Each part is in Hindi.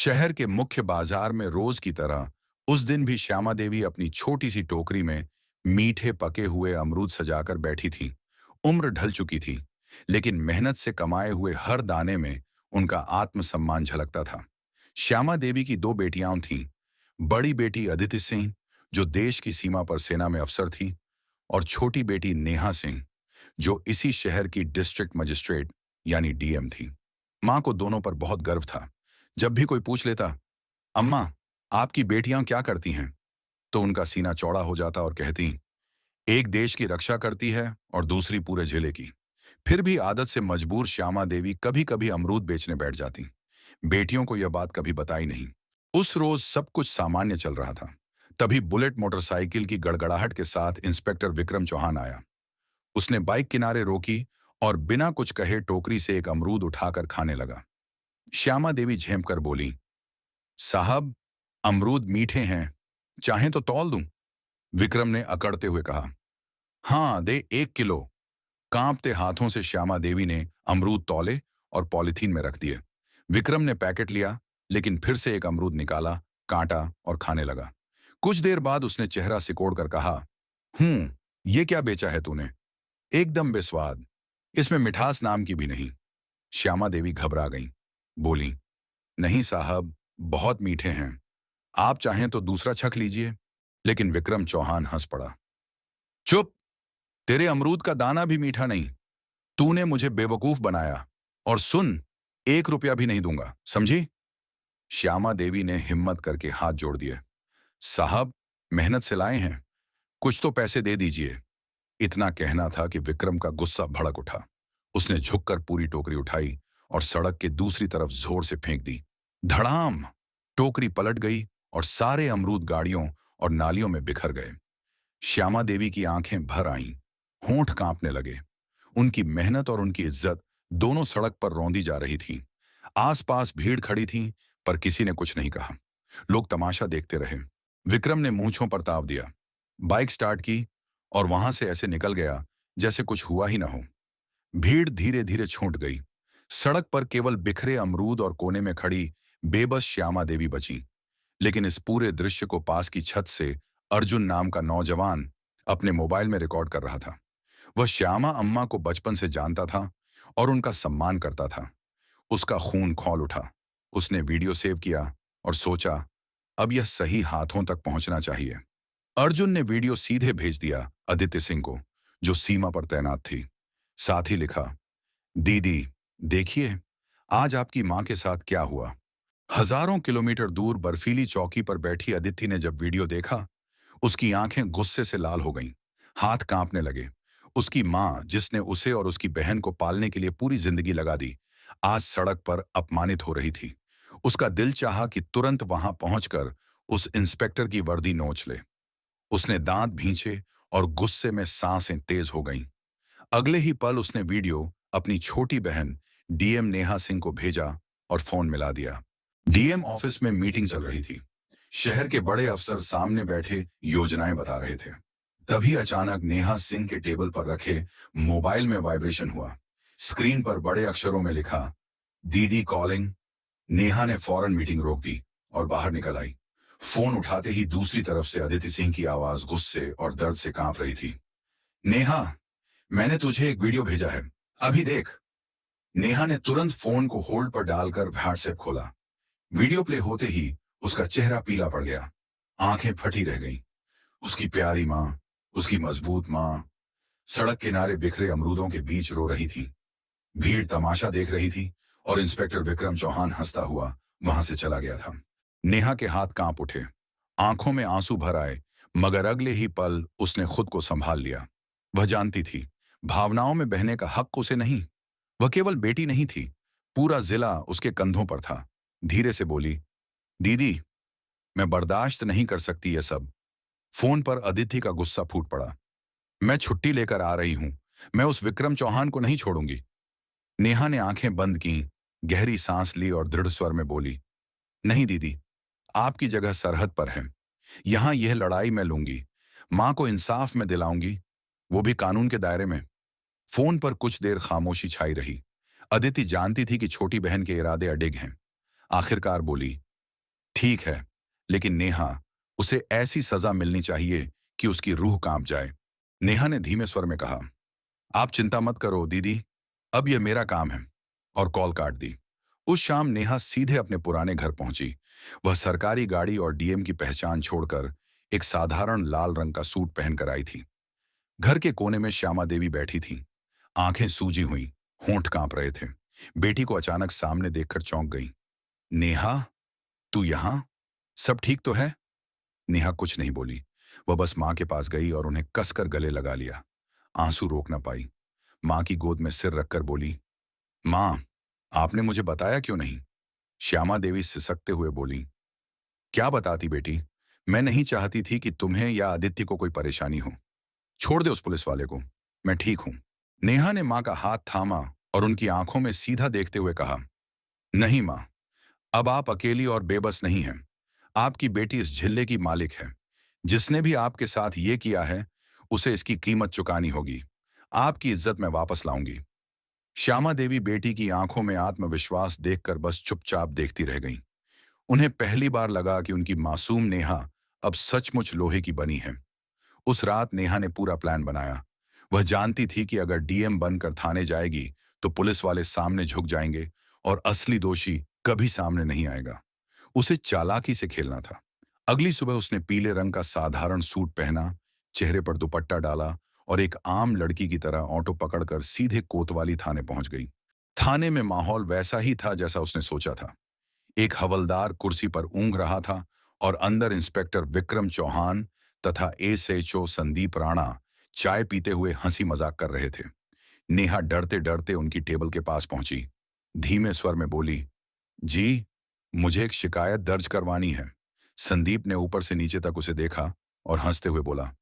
शहर के मुख्य बाजार में रोज की तरह उस दिन भी श्यामा देवी अपनी छोटी सी टोकरी में मीठे पके हुए अमरूद सजाकर बैठी थी। उम्र ढल चुकी थी, लेकिन मेहनत से कमाए हुए हर दाने में उनका आत्मसम्मान झलकता था। श्यामा देवी की दो बेटियां थीं। बड़ी बेटी अदिति सिंह, जो देश की सीमा पर सेना में अफसर थी, और छोटी बेटी नेहा सिंह, जो इसी शहर की डिस्ट्रिक्ट मजिस्ट्रेट यानी डीएम थी। मां को दोनों पर बहुत गर्व था। जब भी कोई पूछ लेता, अम्मा, आपकी बेटियां क्या करती हैं, तो उनका सीना चौड़ा हो जाता और कहती, एक देश की रक्षा करती है और दूसरी पूरे जिले की। फिर भी आदत से मजबूर श्यामा देवी कभी कभी अमरूद बेचने बैठ जाती। बेटियों को यह बात कभी बताई नहीं। उस रोज सब कुछ सामान्य चल रहा था। तभी बुलेट मोटरसाइकिल की गड़गड़ाहट के साथ इंस्पेक्टर विक्रम चौहान आया। उसने बाइक किनारे रोकी और बिना कुछ कहे टोकरी से एक अमरूद उठाकर खाने लगा। श्यामा देवी झेंप कर बोली, साहब, अमरूद मीठे हैं, चाहें तो तौल दूं? विक्रम ने अकड़ते हुए कहा, हाँ दे, 1 किलो। कांपते हाथों से श्यामा देवी ने अमरूद तौले और पॉलिथीन में रख दिए। विक्रम ने पैकेट लिया, लेकिन फिर से एक अमरूद निकाला, काटा और खाने लगा। कुछ देर बाद उसने चेहरा सिकोड़ कर कहा, ये क्या बेचा है तूने? एकदम बेस्वाद, इसमें मिठास नाम की भी नहीं। श्यामा देवी घबरा गईं, बोली, नहीं साहब, बहुत मीठे हैं, आप चाहें तो दूसरा छक लीजिए। लेकिन विक्रम चौहान हंस पड़ा। चुप, तेरे अमरूद का दाना भी मीठा नहीं। तूने मुझे बेवकूफ बनाया। और सुन, 1 रुपया भी नहीं दूंगा, समझी? श्यामा देवी ने हिम्मत करके हाथ जोड़ दिए। साहब, मेहनत से लाए हैं, कुछ तो पैसे दे दीजिए। इतना कहना था कि विक्रम का गुस्सा भड़क उठा। उसने झुककर पूरी टोकरी उठाई और सड़क के दूसरी तरफ जोर से फेंक दी। धड़ाम! टोकरी पलट गई और सारे अमरूद गाड़ियों और नालियों में बिखर गए। श्यामा देवी की आंखें भर आईं, होंठ कांपने लगे। उनकी मेहनत और उनकी इज्जत दोनों सड़क पर रौंदी जा रही थी। आसपास भीड़ खड़ी थी, पर किसी ने कुछ नहीं कहा। लोग तमाशा देखते रहे। विक्रम ने मूंछों पर ताव दिया, बाइक स्टार्ट की और वहां से ऐसे निकल गया जैसे कुछ हुआ ही ना हो। भीड़ धीरे धीरे छूट गई। सड़क पर केवल बिखरे अमरूद और कोने में खड़ी बेबस श्यामा देवी बची। लेकिन इस पूरे दृश्य को पास की छत से अर्जुन नाम का नौजवान अपने मोबाइल में रिकॉर्ड कर रहा था। वह श्यामा अम्मा को बचपन से जानता था और उनका सम्मान करता था। उसका खून खौल उठा। उसने वीडियो सेव किया और सोचा, अब यह सही हाथों तक पहुंचना चाहिए। अर्जुन ने वीडियो सीधे भेज दिया आदित्य सिंह को, जो सीमा पर तैनात थी। साथ ही लिखा, दीदी, देखिए आज आपकी मां के साथ क्या हुआ। हजारों किलोमीटर दूर बर्फीली चौकी पर बैठी अदिति ने जब वीडियो देखा, उसकी आंखें गुस्से से लाल हो गईं, हाथ कांपने लगे। उसकी मां, जिसने उसे और उसकी बहन को पालने के लिए पूरी जिंदगी लगा दी, आज सड़क पर अपमानित हो रही थी। उसका दिल चाहा कि तुरंत वहां पहुंचकर उस इंस्पेक्टर की वर्दी नोच ले। उसने दांत भींचे और गुस्से में सांसें तेज हो गईं। अगले ही पल उसने वीडियो अपनी छोटी बहन डीएम नेहा सिंह को भेजा और फोन मिला दिया। डीएम ऑफिस में मीटिंग चल रही थी। शहर के बड़े अफसर सामने बैठे योजनाएं बता रहे थे। तभी अचानक नेहा सिंह के टेबल पर रखे मोबाइल में वाइब्रेशन हुआ। स्क्रीन पर बड़े अक्षरों में लिखा, दीदी कॉलिंग। नेहा ने फौरन मीटिंग रोक दी और बाहर निकल आई। फोन उठाते ही दूसरी तरफ से अदिति सिंह की आवाज गुस्से और दर्द से कांप रही थी। नेहा, मैंने तुझे एक वीडियो भेजा है, अभी देख। नेहा ने तुरंत फोन को होल्ड पर डालकर व्हाट्सएप खोला। वीडियो प्ले होते ही उसका चेहरा पीला पड़ गया, आंखें फटी रह गईं। उसकी प्यारी मां, उसकी मजबूत मां, सड़क किनारे बिखरे अमरूदों के बीच रो रही थी। भीड़ तमाशा देख रही थी और इंस्पेक्टर विक्रम चौहान हंसता हुआ वहां से चला गया था। नेहा के हाथ कांप उठे, आंखों में आंसू भर आए, मगर अगले ही पल उसने खुद को संभाल लिया। वह जानती थी, भावनाओं में बहने का हक उसे नहीं। वह केवल बेटी नहीं थी, पूरा जिला उसके कंधों पर था। धीरे से बोली, दीदी, मैं बर्दाश्त नहीं कर सकती ये सब। फोन पर अदिति का गुस्सा फूट पड़ा। मैं छुट्टी लेकर आ रही हूं, मैं उस विक्रम चौहान को नहीं छोड़ूंगी। नेहा ने आंखें बंद की, गहरी सांस ली और दृढ़ स्वर में बोली, नहीं दीदी, आपकी जगह सरहद पर है। यहां यह लड़ाई मैं लूंगी, मां को इंसाफ में दिलाऊंगी, वो भी कानून के दायरे में। फोन पर कुछ देर खामोशी छाई रही। अदिति जानती थी कि छोटी बहन के इरादे अडिग हैं। आखिरकार बोली, ठीक है, लेकिन नेहा, उसे ऐसी सजा मिलनी चाहिए कि उसकी रूह कांप जाए। नेहा ने धीमे स्वर में कहा, आप चिंता मत करो दीदी, अब यह मेरा काम है। और कॉल काट दी। उस शाम नेहा सीधे अपने पुराने घर पहुंची। वह सरकारी गाड़ी और डीएम की पहचान छोड़कर एक साधारण लाल रंग का सूट पहनकर आई थी। घर के कोने में श्यामा देवी बैठी थी। आंखें सूजी हुई, होंठ कांप रहे थे। बेटी को अचानक सामने देखकर चौंक गई। नेहा, तू यहां? सब ठीक तो है? नेहा कुछ नहीं बोली। वह बस मां के पास गई और उन्हें कसकर गले लगा लिया। आंसू रोक न पाई। मां की गोद में सिर रखकर बोली, मां, आपने मुझे बताया क्यों नहीं? श्यामा देवी सिसकते हुए बोली, क्या बताती बेटी? मैं नहीं चाहती थी कि तुम्हें या आदित्य को कोई परेशानी हो। छोड़ दे उस पुलिस वाले को, मैं ठीक हूं। नेहा ने मां का हाथ थामा और उनकी आंखों में सीधा देखते हुए कहा, नहीं मां, अब आप अकेली और बेबस नहीं हैं। आपकी बेटी इस झिल्ले की मालिक है। जिसने भी आपके साथ ये किया है, उसे इसकी कीमत चुकानी होगी। आपकी इज्जत मैं वापस लाऊंगी। श्यामा देवी बेटी की आंखों में आत्मविश्वास देखकर बस चुपचाप देखती रह गईं। उन्हें पहली बार लगा कि उनकी मासूम नेहा अब सचमुच लोहे की बनी है। उस रात नेहा ने पूरा प्लान बनाया। वह जानती थी कि अगर डीएम बनकर थाने जाएगी तो पुलिस वाले सामने झुक जाएंगे और असली दोषी कभी सामने नहीं आएगा। उसे चालाकी से खेलना था। अगली सुबह उसने पीले रंग का साधारण सूट पहना, चेहरे पर दुपट्टा डाला और एक आम लड़की की तरह ऑटो पकड़कर सीधे कोतवाली थाने पहुंच गई। थाने में माहौल वैसा ही था जैसा उसने सोचा था। एक हवलदार कुर्सी पर ऊँघ रहा था और अंदर इंस्पेक्टर विक्रम चौहान तथा एसएचओ संदीप राणा चाय पीते हुए हंसी मजाक कर रहे थे। नेहा डरते डरते उनकी टेबल के पास पहुंची। धीमे स्वर में बोली, जी, मुझे एक शिकायत दर्ज करवानी है। संदीप ने ऊपर से नीचे तक उसे देखा और हंसते हुए बोला,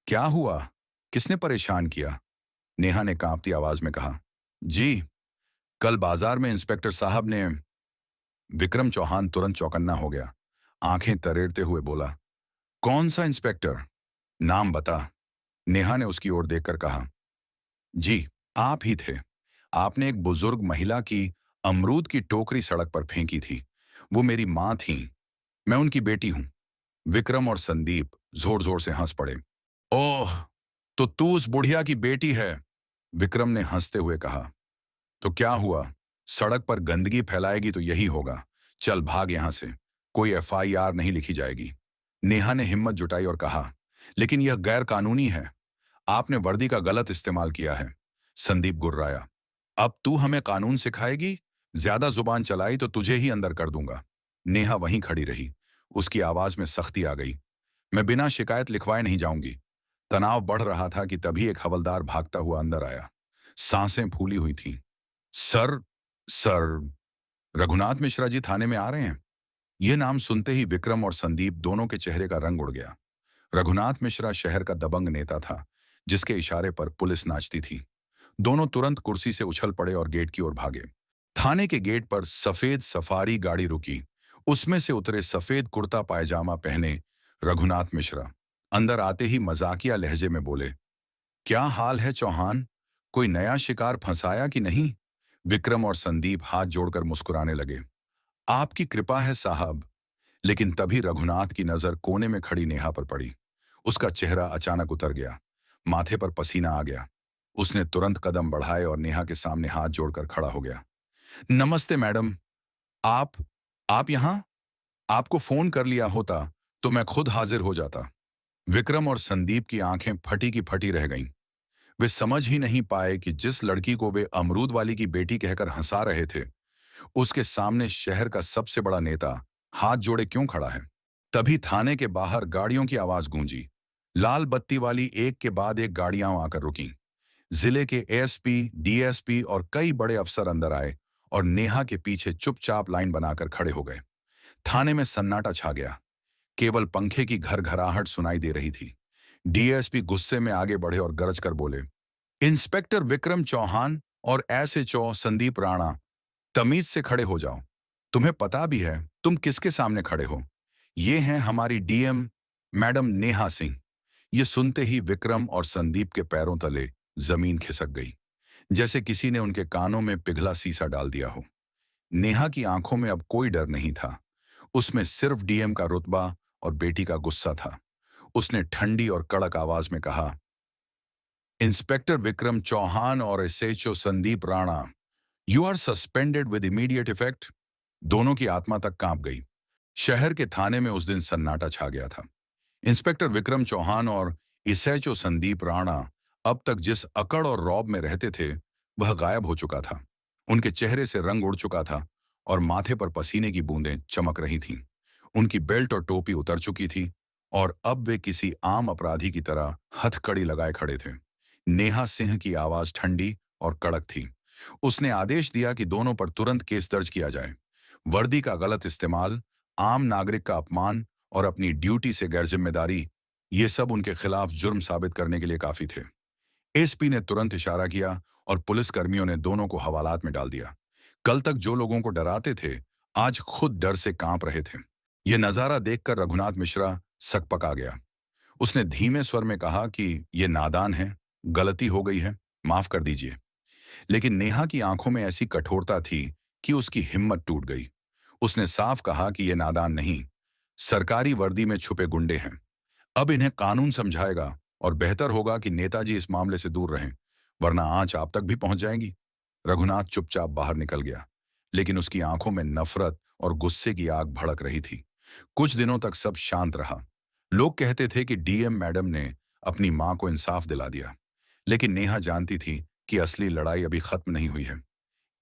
क्या हुआ? किसने परेशान किया? नेहा ने कांपती आवाज में कहा, जी, कल बाजार में इंस्पेक्टर साहब ने। विक्रम चौहान तुरंत चौकन्ना हो गया। आंखें तरेड़ते हुए बोला, कौन सा इंस्पेक्टर? नाम बता। नेहा ने उसकी ओर देखकर कहा, जी, आप ही थे। आपने एक बुजुर्ग महिला की अमरूद की टोकरी सड़क पर फेंकी थी। वो मेरी मां थी। मैं उनकी बेटी हूं। विक्रम और संदीप जोर जोर से हंस पड़े। ओह, तो तू उस बुढ़िया की बेटी है? विक्रम ने हंसते हुए कहा। तो क्या हुआ? सड़क पर गंदगी फैलाएगी तो यही होगा। चल भाग यहां से। कोई एफआईआर नहीं लिखी जाएगी। नेहा ने हिम्मत जुटाई और कहा, लेकिन यह गैर कानूनी है। आपने वर्दी का गलत इस्तेमाल किया है। संदीप गुर्राया। अब तू हमें कानून सिखाएगी? ज्यादा जुबान चलाई तो तुझे ही अंदर कर दूंगा। नेहा वहीं खड़ी रही। उसकी आवाज में सख्ती आ गई। मैं बिना शिकायत लिखवाए नहीं जाऊंगी। तनाव बढ़ रहा था कि तभी एक हवलदार भागता हुआ अंदर आया। सांसें फूली हुई थीं। सर, सर, रघुनाथ मिश्रा जी थाने में आ रहे हैं। यह नाम सुनते ही विक्रम और संदीप दोनों के चेहरे का रंग उड़ गया। रघुनाथ मिश्रा शहर का दबंग नेता था, जिसके इशारे पर पुलिस नाचती थी। दोनों तुरंत कुर्सी से उछल पड़े और गेट की ओर भागे। थाने के गेट पर सफेद सफारी गाड़ी रुकी। उसमें से उतरे सफेद कुर्ता पायजामा पहने रघुनाथ मिश्रा। अंदर आते ही मजाकिया लहजे में बोले, क्या हाल है चौहान? कोई नया शिकार फंसाया कि नहीं? विक्रम और संदीप हाथ जोड़कर मुस्कुराने लगे। आपकी कृपा है साहब। लेकिन तभी रघुनाथ की नजर कोने में खड़ी नेहा पर पड़ी। उसका चेहरा अचानक उतर गया। माथे पर पसीना आ गया। उसने तुरंत कदम बढ़ाए और नेहा के सामने हाथ जोड़कर खड़ा हो गया। नमस्ते मैडम। आप आप यहाँ? आपको फोन कर लिया होता तो मैं खुद हाजिर हो जाता। विक्रम और संदीप की आंखें फटी की फटी रह गईं। वे समझ ही नहीं पाए कि जिस लड़की को वे अमरूद वाली की बेटी कहकर हंसा रहे थे, उसके सामने शहर का सबसे बड़ा नेता हाथ जोड़े क्यों खड़ा है। तभी थाने के बाहर गाड़ियों की आवाज गूंजी। लाल बत्ती वाली एक के बाद एक गाड़ियां आकर रुकीं। जिले के एसपी, डीएसपी और कई बड़े अफसर अंदर आए और नेहा के पीछे चुपचाप लाइन बनाकर खड़े हो गए। थाने में सन्नाटा छा गया। केवल पंखे की घरघराहट सुनाई दे रही थी। डीएसपी गुस्से में आगे बढ़े और गरज कर बोले, इंस्पेक्टर विक्रम चौहान और एसएचओ संदीप राणा, तमीज से खड़े हो जाओ। तुम्हें पता भी है तुम किसके सामने खड़े हो। ये हैं हमारी डीएम मैडम नेहा सिंह। ये सुनते ही विक्रम और संदीप के पैरों तले जमीन खिसक गई, जैसे किसी ने उनके कानों में पिघला सीसा डाल दिया हो। नेहा की आंखों में अब कोई डर नहीं था। उसमें सिर्फ डीएम का रुतबा और बेटी का गुस्सा था। उसने ठंडी और कड़क आवाज में कहा, इंस्पेक्टर विक्रम चौहान और SHO Sandeep Rana, you are suspended with immediate effect. दोनों की आत्मा तक कांप गई। शहर के थाने में उस दिन सन्नाटा छा गया था। इंस्पेक्टर विक्रम चौहान और एसएचओ संदीप राणा अब तक जिस अकड़ और रौब में रहते थे, वह गायब हो चुका था। उनके चेहरे से रंग उड़ चुका था और माथे पर पसीने की बूंदें चमक रही थीं। उनकी बेल्ट और टोपी उतर चुकी थी और अब वे किसी आम अपराधी की तरह हथकड़ी लगाए खड़े थे। नेहा सिंह की आवाज ठंडी और कड़क थी। उसने आदेश दिया कि दोनों पर तुरंत केस दर्ज किया जाए। वर्दी का गलत इस्तेमाल, आम नागरिक का अपमान और अपनी ड्यूटी से गैरजिम्मेदारी, ये सब उनके खिलाफ जुर्म साबित करने के लिए काफी थे। एसपी ने तुरंत इशारा किया और पुलिसकर्मियों ने दोनों को हवालात में डाल दिया। कल तक जो लोगों को डराते थे, आज खुद डर से कांप रहे थे। यह नजारा देखकर रघुनाथ मिश्रा सकपका गया। उसने धीमे स्वर में कहा कि ये नादान है, गलती हो गई है, माफ कर दीजिए। लेकिन नेहा की आंखों में ऐसी कठोरता थी कि उसकी हिम्मत टूट गई। उसने साफ कहा कि ये नादान नहीं, सरकारी वर्दी में छुपे गुंडे हैं। अब इन्हें कानून समझाएगा और बेहतर होगा कि नेताजी इस मामले से दूर रहें, वरना आंच आप तक भी पहुंच जाएगी। रघुनाथ चुपचाप बाहर निकल गया, लेकिन उसकी आंखों में नफरत और गुस्से की आग भड़क रही थी। कुछ दिनों तक सब शांत रहा। लोग कहते थे कि डीएम मैडम ने अपनी मां को इंसाफ दिला दिया, लेकिन नेहा जानती थी कि असली लड़ाई अभी खत्म नहीं हुई है।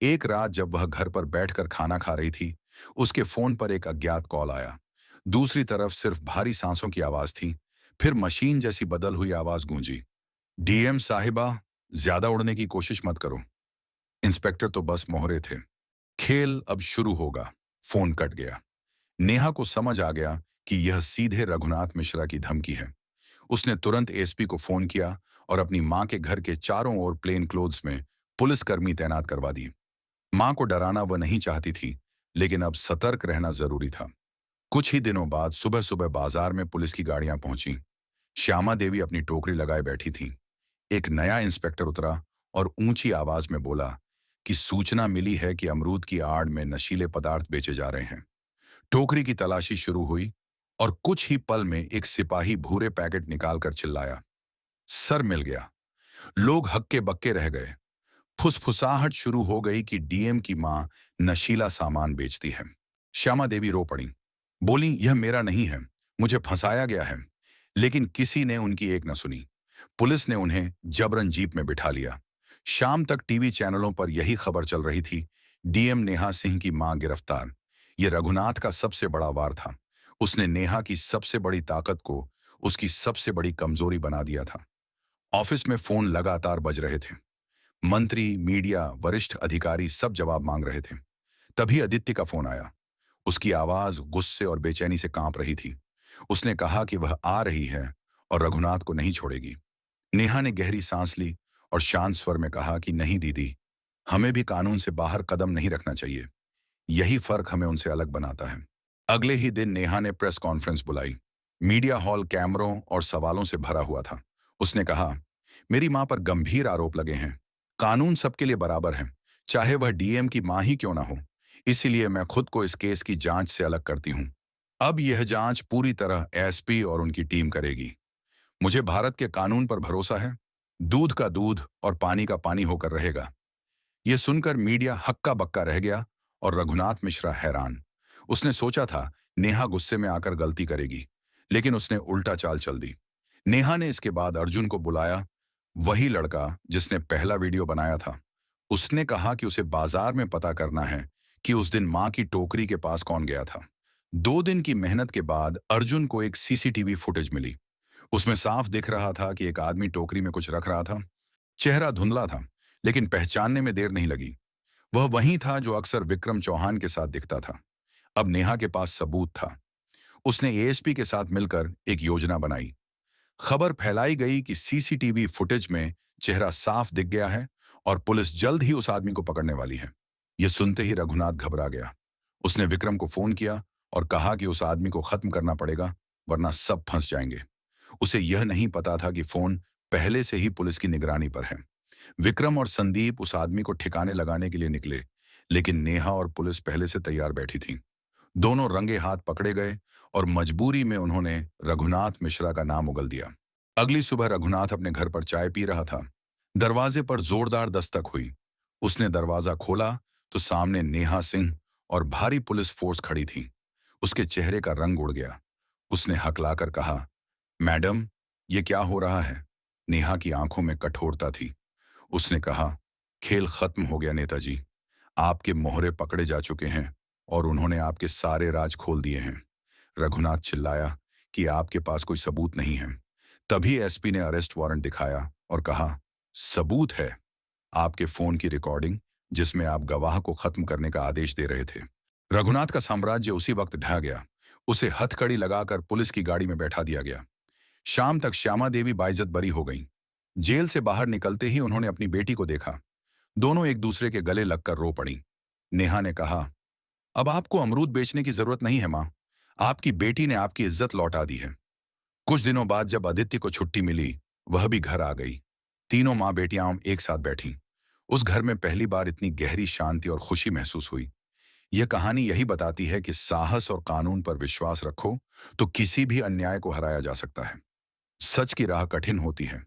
एक रात जब वह घर पर बैठकर खाना खा रही थी, उसके फोन पर एक अज्ञात कॉल आया। दूसरी तरफ सिर्फ भारी सांसों की आवाज थी। फिर मशीन जैसी बदल हुई आवाज गूंजी, डीएम साहिबा, ज्यादा उड़ने की कोशिश मत करो। इंस्पेक्टर तो बस मोहरे थे। खेल अब शुरू होगा। फोन कट गया। नेहा को समझ आ गया कि यह सीधे रघुनाथ मिश्रा की धमकी है। उसने तुरंत एसपी को फोन किया और अपनी मां के घर के चारों ओर प्लेन क्लोथ्स में पुलिसकर्मी तैनात करवा दिए। मां को डराना वह नहीं चाहती थी, लेकिन अब सतर्क रहना जरूरी था। कुछ ही दिनों बाद सुबह सुबह बाजार में पुलिस की गाड़ियां पहुंची। श्यामा देवी अपनी टोकरी लगाए बैठी थी। एक नया इंस्पेक्टर उतरा और ऊंची आवाज में बोला कि सूचना मिली है कि अमरूद की आड़ में नशीले पदार्थ बेचे जा रहे हैं। टोकरी की तलाशी शुरू हुई और कुछ ही पल में एक सिपाही भूरे पैकेट निकालकर चिल्लाया, सर मिल गया। लोग हक्के बक्के रह गए। फुसफुसाहट शुरू हो गई कि डीएम की मां नशीला सामान बेचती है। श्यामा देवी रो पड़ी। बोली, यह मेरा नहीं है, मुझे फंसाया गया है। लेकिन किसी ने उनकी एक न सुनी। पुलिस ने उन्हें जबरन जीप में बिठा लिया। शाम तक टीवी चैनलों पर यही खबर चल रही थी, डीएम नेहा सिंह की मां गिरफ्तार। यह रघुनाथ का सबसे बड़ा वार था। उसने नेहा की सबसे बड़ी ताकत को उसकी सबसे बड़ी कमजोरी बना दिया था। ऑफिस में फोन लगातार बज रहे थे। मंत्री, मीडिया, वरिष्ठ अधिकारी सब जवाब मांग रहे थे। तभी आदित्य का फोन आया। उसकी आवाज गुस्से और बेचैनी से कांप रही थी। उसने कहा कि वह आ रही है और रघुनाथ को नहीं छोड़ेगी। नेहा ने गहरी सांस ली और शांत स्वर में कहा कि नहीं दीदी, हमें भी कानून से बाहर कदम नहीं रखना चाहिए। यही फर्क हमें उनसे अलग बनाता है। अगले ही दिन नेहा ने प्रेस कॉन्फ्रेंस बुलाई। मीडिया हॉल कैमरों और सवालों से भरा हुआ था। उसने कहा, मेरी मां पर गंभीर आरोप लगे हैं। कानून सबके लिए बराबर है, चाहे वह डीएम की मां ही क्यों ना हो। इसीलिए मैं खुद को इस केस की जांच से अलग करती हूं। अब यह जांच पूरी तरह एसपी और उनकी टीम करेगी। मुझे भारत के कानून पर भरोसा है। दूध का दूध और पानी का पानी होकर रहेगा। यह सुनकर मीडिया हक्का बक्का रह गया और रघुनाथ मिश्रा हैरान। उसने सोचा था नेहा गुस्से में आकर गलती करेगी, लेकिन उसने उल्टा चाल चल दी। नेहा ने इसके बाद अर्जुन को बुलाया, वही लड़का जिसने पहला वीडियो बनाया था। उसने कहा कि उसे बाजार में पता करना है कि उस दिन मां की टोकरी के पास कौन गया था। 2 दिन की मेहनत के बाद अर्जुन को एक सीसीटीवी फुटेज मिली। उसमें साफ दिख रहा था कि एक आदमी टोकरी में कुछ रख रहा था। चेहरा धुंधला था, लेकिन पहचानने में देर नहीं लगी। वह वही था जो अक्सर विक्रम चौहान के साथ दिखता था। अब नेहा के पास सबूत था। उसने एएसपी के साथ मिलकर एक योजना बनाई। खबर फैलाई गई कि सीसीटीवी फुटेज में चेहरा साफ दिख गया है और पुलिस जल्द ही उस आदमी को पकड़ने वाली है। यह सुनते ही रघुनाथ घबरा गया। उसने विक्रम को फोन किया और कहा कि उस आदमी को खत्म करना पड़ेगा, वरना सब फंस जाएंगे। उसे यह नहीं पता था कि फोन पहले से ही पुलिस की निगरानी पर है। विक्रम और संदीप उस आदमी को ठिकाने लगाने के लिए निकले, लेकिन नेहा और पुलिस पहले से तैयार बैठी थी। दोनों रंगे हाथ पकड़े गए और मजबूरी में उन्होंने रघुनाथ मिश्रा का नाम उगल दिया। अगली सुबह रघुनाथ अपने घर पर चाय पी रहा था। दरवाजे पर जोरदार दस्तक हुई। उसने दरवाजा खोला तो सामने नेहा सिंह और भारी पुलिस फोर्स खड़ी थी। उसके चेहरे का रंग उड़ गया। उसने हकलाकर कहा, मैडम, ये क्या हो रहा है? नेहा की आंखों में कठोरता थी। उसने कहा, खेल खत्म हो गया नेताजी। आपके मोहरे पकड़े जा चुके हैं और उन्होंने आपके सारे राज खोल दिए हैं। रघुनाथ चिल्लाया कि आपके पास कोई सबूत नहीं है। तभी एसपी ने अरेस्ट वारंट दिखाया और कहा, सबूत है? आपके फोन की रिकॉर्डिंग जिसमें आप गवाह को खत्म करने का आदेश दे रहे थे। रघुनाथ का साम्राज्य उसी वक्त ढह गया। उसे हथकड़ी लगाकर पुलिस की गाड़ी में बैठा दिया गया। शाम तक श्यामा देवी बाइज्जत बरी हो गईं। जेल से बाहर निकलते ही उन्होंने अपनी बेटी को देखा। दोनों एक दूसरे के गले लगकर रो पड़ी। नेहा ने कहा, अब आपको अमरूद बेचने की जरूरत नहीं है मां। आपकी बेटी ने आपकी इज्जत लौटा दी है। कुछ दिनों बाद जब आदित्य को छुट्टी मिली, वह भी घर आ गई। तीनों माँ बेटियां एक साथ बैठी। उस घर में पहली बार इतनी गहरी शांति और खुशी महसूस हुई। यह कहानी यही बताती है कि साहस और कानून पर विश्वास रखो तो किसी भी अन्याय को हराया जा सकता है। सच की राह कठिन होती है,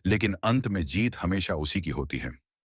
लेकिन अंत में जीत हमेशा उसी की होती है।